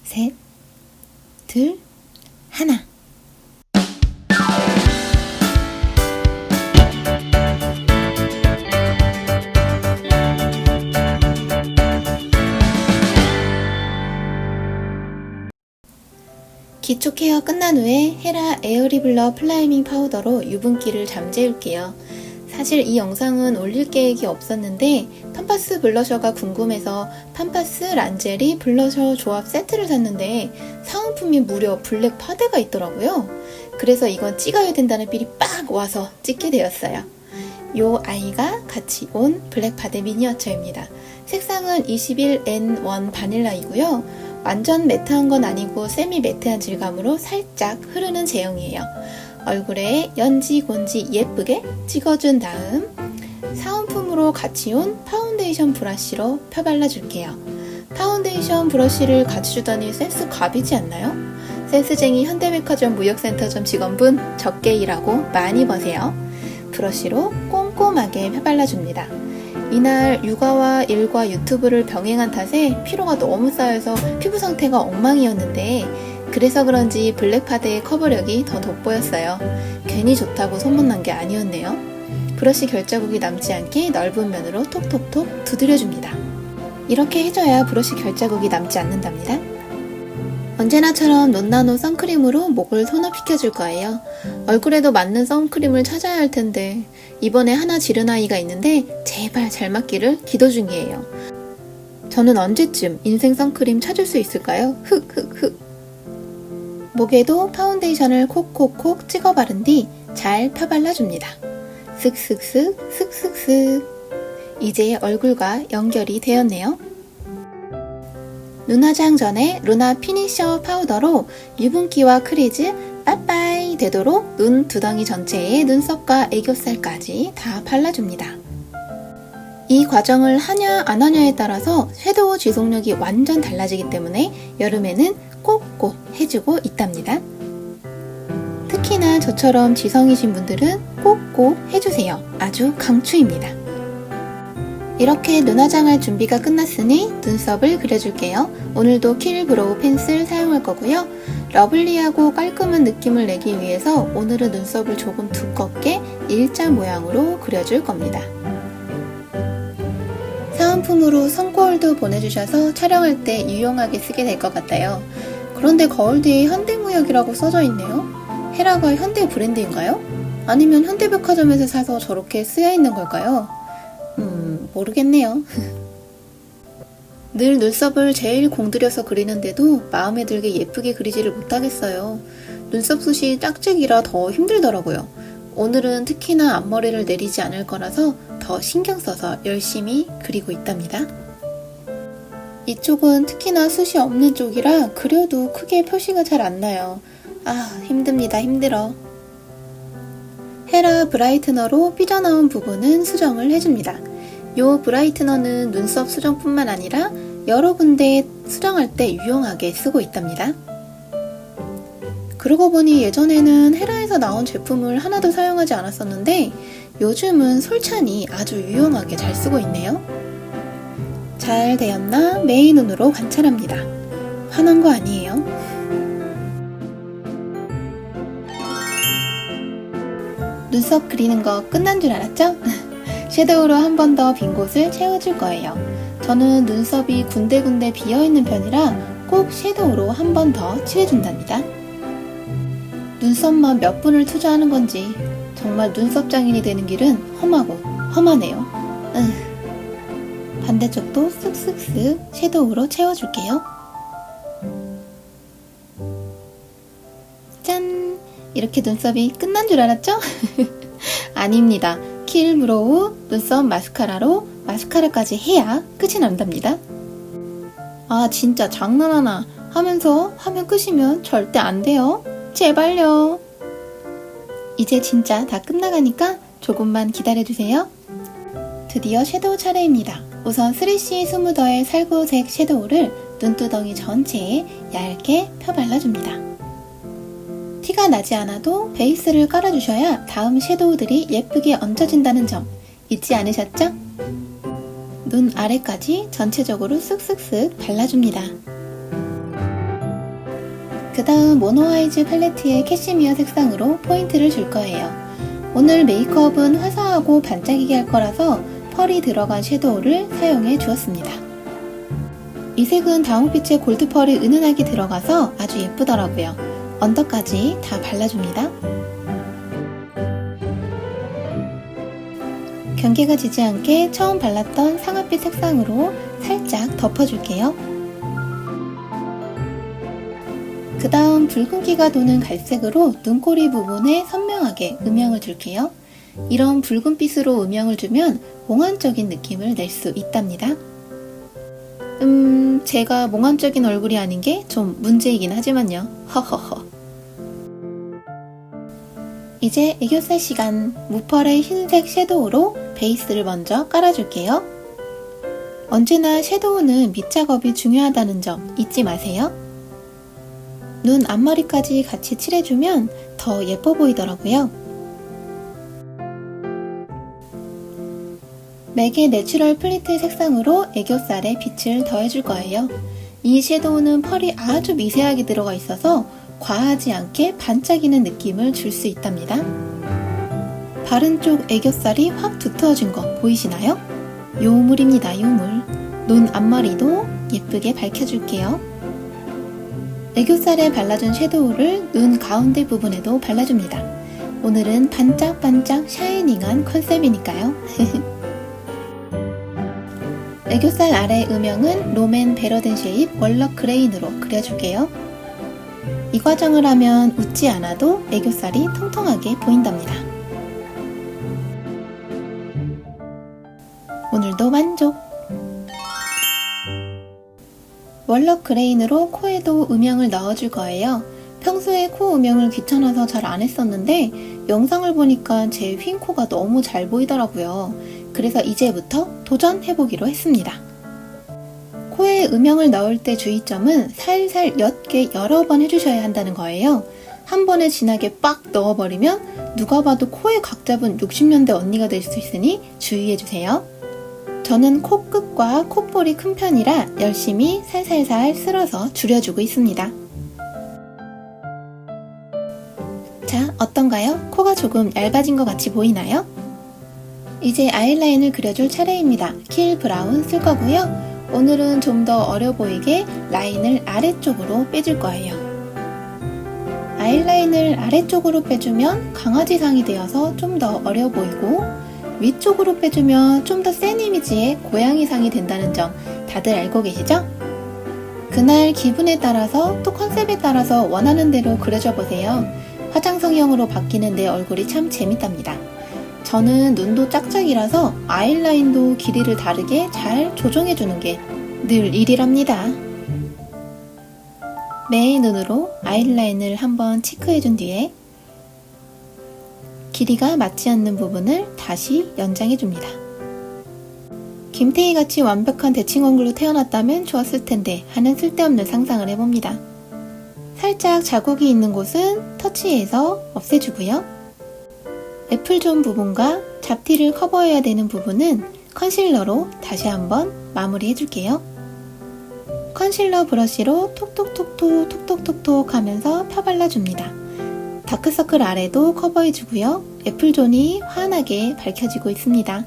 셋, 둘, 하나. 기초 케어 끝난 후에 헤라 에어리블러 플라이밍 파우더로 유분기를 잠재울게요. 사실 이 영상은 올릴 계획이 없었는데 팜파스 블러셔가 궁금해서 팜파스 란제리 블러셔 조합 세트를 샀는데 사은품이 무려 블랙 파데가 있더라고요. 그래서 이건 찍어야 된다는 필이 빡 와서 찍게 되었어요. 요 아이가 같이 온 블랙 파데 미니어처입니다. 색상은 21N1 바닐라이고요. 완전 매트한 건 아니고 세미 매트한 질감으로 살짝 흐르는 제형이에요. 얼굴에 연지 곤지 예쁘게 찍어준 다음 사은품으로 같이 온 파운데이션 브러쉬로 펴발라줄게요. 파운데이션 브러쉬를 같이 주다니 센스 갑이지 않나요? 센스쟁이 현대백화점 무역센터점 직원분 적게 일하고 많이 버세요. 브러쉬로 꼼꼼하게 펴발라줍니다. 이날 육아와 일과 유튜브를 병행한 탓에 피로가 너무 쌓여서 피부 상태가 엉망이었는데 그래서 그런지 블랙파데의 커버력이 더 돋보였어요. 괜히 좋다고 소문난 게 아니었네요. 브러쉬 결자국이 남지 않게 넓은 면으로 톡톡톡 두드려줍니다. 이렇게 해줘야 브러쉬 결자국이 남지 않는답니다. 언제나처럼 논나노 선크림으로 목을 톤업시켜줄 거예요. 얼굴에도 맞는 선크림을 찾아야 할 텐데 이번에 하나 지른 아이가 있는데 제발 잘 맞기를 기도 중이에요. 저는 언제쯤 인생 선크림 찾을 수 있을까요? 흑흑흑. 목에도 파운데이션을 콕콕콕 찍어 바른 뒤 잘 펴발라줍니다. 슥슥슥 슥슥슥. 이제 얼굴과 연결이 되었네요. 눈 화장 전에 루나 피니셔 파우더로 유분기와 크리즈 빠빠이 되도록 눈 두덩이 전체에 눈썹과 애교살까지 다 발라줍니다. 이 과정을 하냐 안 하냐에 따라서 섀도우 지속력이 완전 달라지기 때문에 여름에는 꼭꼭 해주고 있답니다. 특히나 저처럼 지성이신 분들은 꼭꼭 해주세요. 아주 강추입니다. 이렇게 눈화장할 준비가 끝났으니 눈썹을 그려줄게요. 오늘도 킬 브로우 펜슬 사용할 거고요. 러블리하고 깔끔한 느낌을 내기 위해서 오늘은 눈썹을 조금 두껍게 일자 모양으로 그려줄 겁니다. 사은품으로 선거울도 보내주셔서 촬영할 때 유용하게 쓰게 될 것 같아요. 그런데 거울 뒤에 현대무역이라고 써져 있네요. 헤라가 현대 브랜드인가요? 아니면 현대백화점에서 사서 저렇게 쓰여있는 걸까요? 모르겠네요. 늘 눈썹을 제일 공들여서 그리는데도 마음에 들게 예쁘게 그리지를 못하겠어요. 눈썹 숱이 짝짝이라 더 힘들더라고요. 오늘은 특히나 앞머리를 내리지 않을 거라서 더 신경 써서 열심히 그리고 있답니다. 이쪽은 특히나 숱이 없는 쪽이라 그려도 크게 표시가 잘 안 나요. 아, 힘듭니다. 힘들어. 헤라 브라이트너로 삐져나온 부분은 수정을 해줍니다. 요 브라이트너는 눈썹 수정뿐만 아니라 여러 군데 수정할 때 유용하게 쓰고 있답니다. 그러고 보니 예전에는 헤라에서 나온 제품을 하나도 사용하지 않았었는데 요즘은 솔찬이 아주 유용하게 잘 쓰고 있네요. 잘 되었나 메인 눈으로 관찰합니다. 화난 거 아니에요? 눈썹 그리는 거 끝난 줄 알았죠? 섀도우로 한 번 더 빈 곳을 채워줄 거예요. 저는 눈썹이 군데군데 비어있는 편이라 꼭 섀도우로 한 번 더 칠해준답니다. 눈썹만 몇 분을 투자하는 건지 정말 눈썹 장인이 되는 길은 험하고 험하네요. 반대쪽도 쓱쓱쓱 섀도우로 채워줄게요. 짠! 이렇게 눈썹이 끝난 줄 알았죠? 아닙니다. 킬 브로우 눈썹 마스카라로 마스카라까지 해야 끝이 난답니다. 아 진짜 장난하나 하면서 화면 끄시면 절대 안 돼요. 제발요. 이제 진짜 다 끝나가니까 조금만 기다려주세요. 드디어 섀도우 차례입니다. 우선 3C 스무더의 살구색 섀도우를 눈두덩이 전체에 얇게 펴발라줍니다. 티가 나지 않아도 베이스를 깔아주셔야 다음 섀도우들이 예쁘게 얹어진다는 점 잊지 않으셨죠? 눈 아래까지 전체적으로 쓱쓱쓱 발라줍니다. 그 다음 모노아이즈 팔레트의 캐시미어 색상으로 포인트를 줄 거예요. 오늘 메이크업은 화사하고 반짝이게 할 거라서 펄이 들어간 섀도우를 사용해 주었습니다. 이 색은 다홍빛의 골드 펄이 은은하게 들어가서 아주 예쁘더라고요. 언더까지 다 발라줍니다. 경계가 지지 않게 처음 발랐던 상아빛 색상으로 살짝 덮어줄게요. 그 다음 붉은기가 도는 갈색으로 눈꼬리 부분에 선명하게 음영을 줄게요. 이런 붉은빛으로 음영을 주면 몽환적인 느낌을 낼 수 있답니다. 제가 몽환적인 얼굴이 아닌 게 좀 문제이긴 하지만요. 허허허. 이제 애교살 시간. 무펄의 흰색 섀도우로 베이스를 먼저 깔아줄게요. 언제나 섀도우는 밑작업이 중요하다는 점 잊지 마세요. 눈 앞머리까지 같이 칠해주면 더 예뻐 보이더라고요. 맥의 내추럴 플리트 색상으로 애교살에 빛을 더해줄 거예요. 이 섀도우는 펄이 아주 미세하게 들어가 있어서 과하지 않게 반짝이는 느낌을 줄 수 있답니다. 바른 쪽 애교살이 확 두터워진 거 보이시나요? 요물입니다, 요물. 눈 앞머리도 예쁘게 밝혀줄게요. 애교살에 발라준 섀도우를 눈 가운데 부분에도 발라줍니다. 오늘은 반짝반짝 샤이닝한 컨셉이니까요. 애교살 아래 음영은 롬앤 베러든 쉐입 월럭 그레인으로 그려줄게요. 이 과정을 하면 웃지 않아도 애교살이 통통하게 보인답니다. 오늘도 만족! 월럭 그레인으로 코에도 음영을 넣어줄 거예요. 평소에 코 음영을 귀찮아서 잘 안 했었는데 영상을 보니까 제 휜 코가 너무 잘 보이더라고요. 그래서 이제부터 도전해보기로 했습니다. 코에 음영을 넣을 때 주의점은 살살 옅게 여러 번 해주셔야 한다는 거예요. 한 번에 진하게 빡 넣어버리면 누가 봐도 코에 각 잡은 60년대 언니가 될 수 있으니 주의해주세요. 저는 코끝과 콧볼이 큰 편이라 열심히 살살살 쓸어서 줄여주고 있습니다. 자, 어떤가요? 코가 조금 얇아진 것 같이 보이나요? 이제 아이라인을 그려줄 차례입니다. 킬 브라운 쓸 거고요. 오늘은 좀 더 어려 보이게 라인을 아래쪽으로 빼줄 거예요. 아이라인을 아래쪽으로 빼주면 강아지상이 되어서 좀 더 어려 보이고 위쪽으로 빼주면 좀 더 센 이미지의 고양이상이 된다는 점 다들 알고 계시죠? 그날 기분에 따라서 또 컨셉에 따라서 원하는 대로 그려줘 보세요. 화장성형으로 바뀌는 내 얼굴이 참 재밌답니다. 저는 눈도 짝짝이라서 아이라인도 길이를 다르게 잘 조정해주는 게 늘 일이랍니다. 매의 눈으로 아이라인을 한번 체크해준 뒤에 길이가 맞지 않는 부분을 다시 연장해줍니다. 김태희같이 완벽한 대칭 얼굴로 태어났다면 좋았을 텐데 하는 쓸데없는 상상을 해봅니다. 살짝 자국이 있는 곳은 터치해서 없애주고요. 애플존 부분과 잡티를 커버해야 되는 부분은 컨실러로 다시 한번 마무리 해줄게요. 컨실러 브러쉬로 톡톡톡톡 하면서 펴발라줍니다. 다크서클 아래도 커버해주고요. 애플존이 환하게 밝혀지고 있습니다.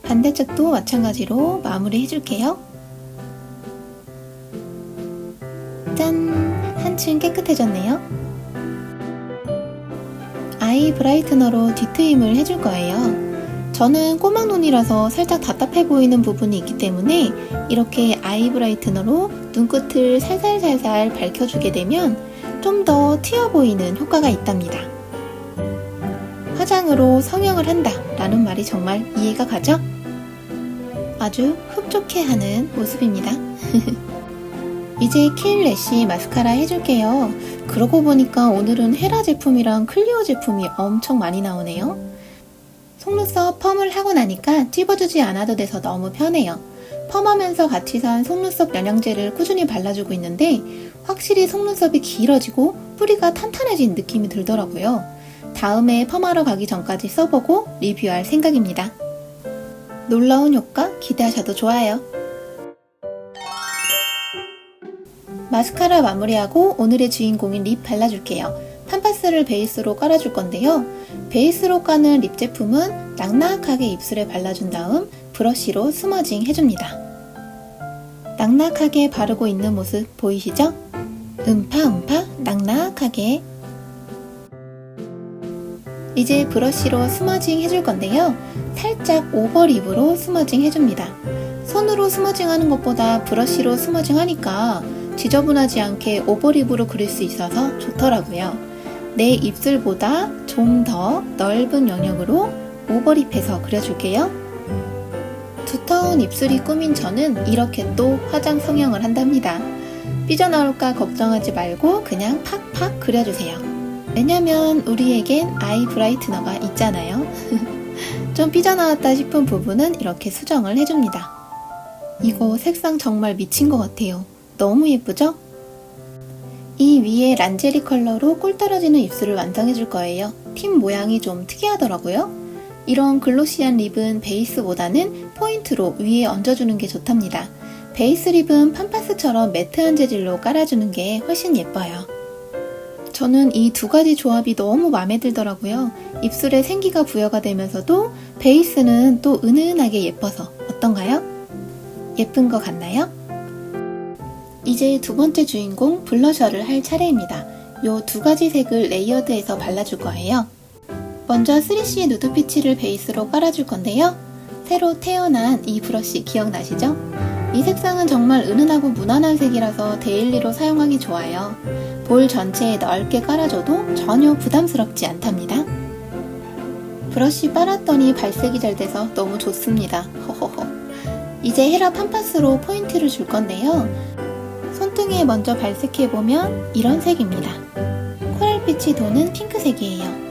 반대쪽도 마찬가지로 마무리 해줄게요. 짠! 한층 깨끗해졌네요. 아이 브라이트너로 뒤트임을 해줄 거예요. 저는 꼬막 눈이라서 살짝 답답해 보이는 부분이 있기 때문에 이렇게 아이 브라이트너로 눈끝을 살살살살 밝혀주게 되면 좀 더 튀어 보이는 효과가 있답니다. 화장으로 성형을 한다 라는 말이 정말 이해가 가죠? 아주 흡족해 하는 모습입니다. 이제 킬 래쉬 마스카라 해줄게요. 그러고 보니까 오늘은 헤라 제품이랑 클리오 제품이 엄청 많이 나오네요. 속눈썹 펌을 하고 나니까 찝어주지 않아도 돼서 너무 편해요. 펌하면서 같이 산 속눈썹 영양제를 꾸준히 발라주고 있는데 확실히 속눈썹이 길어지고 뿌리가 탄탄해진 느낌이 들더라고요. 다음에 펌하러 가기 전까지 써보고 리뷰할 생각입니다. 놀라운 효과 기대하셔도 좋아요. 마스카라 마무리하고 오늘의 주인공인 립 발라줄게요. 팜파스를 베이스로 깔아줄 건데요. 베이스로 까는 립 제품은 낙낙하게 입술에 발라준 다음 브러쉬로 스머징 해줍니다. 낙낙하게 바르고 있는 모습 보이시죠? 음파 낙낙하게. 이제 브러쉬로 스머징 해줄 건데요. 살짝 오버립으로 스머징 해줍니다. 손으로 스머징 하는 것보다 브러쉬로 스머징 하니까 지저분하지 않게 오버립으로 그릴 수 있어서 좋더라고요. 내 입술보다 좀 더 넓은 영역으로 오버립해서 그려줄게요. 두터운 입술이 꾸민 저는 이렇게 또 화장 성형을 한답니다. 삐져나올까 걱정하지 말고 그냥 팍팍 그려주세요. 왜냐면 우리에겐 아이 브라이트너가 있잖아요. 좀 삐져나왔다 싶은 부분은 이렇게 수정을 해줍니다. 이거 색상 정말 미친 것 같아요. 너무 예쁘죠? 이 위에 란제리 컬러로 꿀 떨어지는 입술을 완성해줄 거예요. 팁 모양이 좀 특이하더라고요. 이런 글로시한 립은 베이스보다는 포인트로 위에 얹어주는 게 좋답니다. 베이스 립은 팜파스처럼 매트한 재질로 깔아주는 게 훨씬 예뻐요. 저는 이 두 가지 조합이 너무 마음에 들더라고요. 입술에 생기가 부여가 되면서도 베이스는 또 은은하게 예뻐서 어떤가요? 예쁜 것 같나요? 이제 두 번째 주인공 블러셔를 할 차례입니다. 요 두 가지 색을 레이어드해서 발라줄 거예요. 먼저 3CE 누드 피치를 베이스로 깔아줄 건데요. 새로 태어난 이 브러쉬 기억나시죠? 이 색상은 정말 은은하고 무난한 색이라서 데일리로 사용하기 좋아요. 볼 전체에 넓게 깔아줘도 전혀 부담스럽지 않답니다. 브러쉬 빨았더니 발색이 잘 돼서 너무 좋습니다. 허허허. 이제 헤라 팜파스로 포인트를 줄 건데요. 손등에 먼저 발색해보면 이런 색입니다. 코랄빛이 도는 핑크색이에요.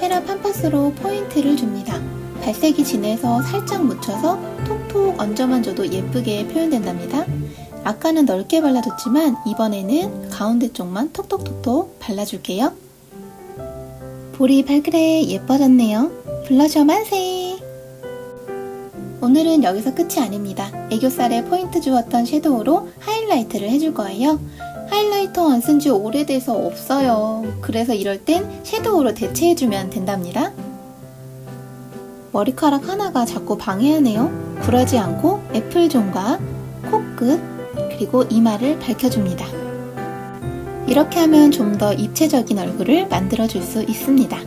헤라 팜파스로 포인트를 줍니다. 발색이 진해서 살짝 묻혀서 톡톡 얹어만 줘도 예쁘게 표현된답니다. 아까는 넓게 발라줬지만 이번에는 가운데 쪽만 톡톡톡톡 발라줄게요. 볼이 발그레 예뻐졌네요. 블러셔 만세! 오늘은 여기서 끝이 아닙니다. 애교살에 포인트 주었던 섀도우로 하이라이트를 해줄 거예요. 하이라이터 안 쓴 지 오래돼서 없어요. 그래서 이럴 땐 섀도우로 대체해주면 된답니다. 머리카락 하나가 자꾸 방해하네요. 굴하지 않고 애플존과 코끝 그리고 이마를 밝혀줍니다. 이렇게 하면 좀 더 입체적인 얼굴을 만들어줄 수 있습니다.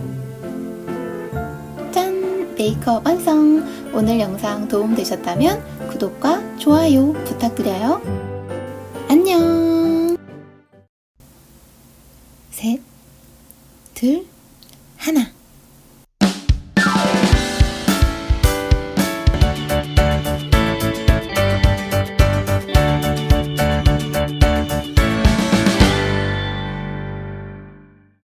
짠! 메이크업 완성! 오늘 영상 도움되셨다면 구독과 좋아요 부탁드려요. 안녕! 셋, 둘, 하나.